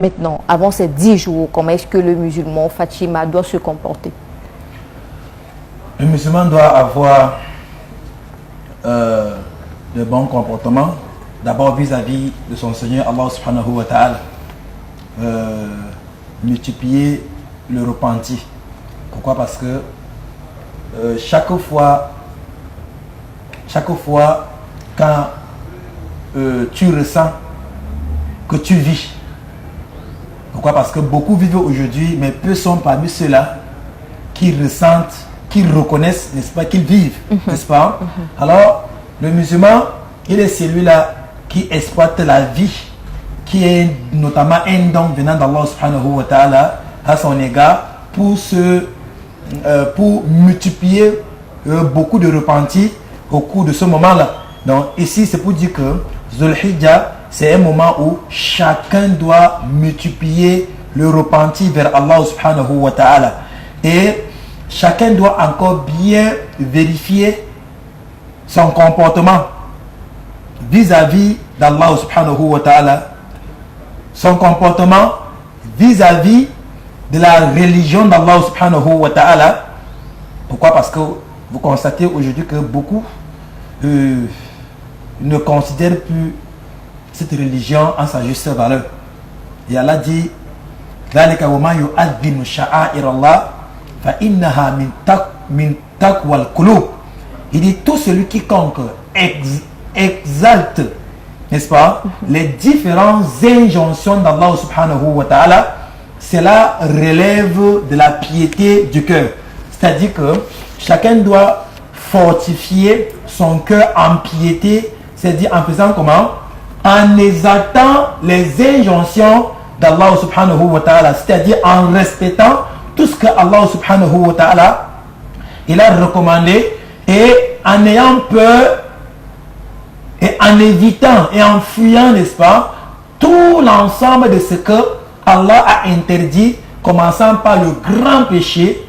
Maintenant, avant ces 10 jours, comment est-ce que le musulman Fatima doit se comporter? Le musulman doit avoir de bons comportements, d'abord vis-à-vis de son Seigneur Allah subhanahu wa ta'ala, multiplier le repenti. Pourquoi? Parce que chaque fois quand tu ressens que tu vis, pourquoi? Parce que beaucoup vivent aujourd'hui, mais peu sont parmi ceux-là qui ressentent, qui reconnaissent, n'est-ce pas, qu'ils vivent, n'est-ce pas? Alors, le musulman, il est celui-là qui exploite la vie, qui est notamment un don venant d'Allah subhanahu wa ta'ala à son égard pour multiplier beaucoup de repentis au cours de ce moment-là. Donc ici, c'est pour dire que Dhul Hijjah, c'est un moment où chacun doit multiplier le repenti vers Allah subhanahu wa ta'ala. Et chacun doit encore bien vérifier son comportement vis-à-vis d'Allah subhanahu wa ta'ala, son comportement vis-à-vis de la religion d'Allah subhanahu wa ta'ala. Pourquoi? Parce que vous constatez aujourd'hui que beaucoup ne considèrent plus cette religion en sa juste valeur. Et Allah dit ذَلِكَ وَمَا يُؤَذِّنُ شَعَائِرَ اللَّهِ فَإِنَّهَا مِنْ تَقْوَى الْقُلُوبِ. Il dit tout celui quiconque exalte, n'est-ce pas, les différentes injonctions d'Allah subhanahu wa ta'ala, cela relève de la piété du cœur. C'est-à-dire que chacun doit fortifier son cœur en piété, c'est-à-dire en faisant comment? En exaltant les injonctions d'Allah subhanahu wa ta'ala, c'est-à-dire en respectant tout ce que Allah subhanahu wa ta'ala il a recommandé, et en ayant peur et en évitant et en fuyant, n'est-ce pas, tout l'ensemble de ce que Allah a interdit, commençant par le grand péché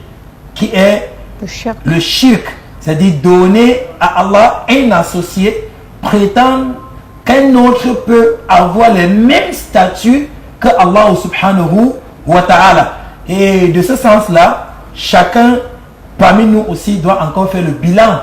qui est le shirk, c'est-à-dire donner à Allah un associé, prétendre qu'un autre peut avoir les mêmes statuts que Allah subhanahu wa ta'ala. Et de ce sens-là, chacun parmi nous aussi doit encore faire le bilan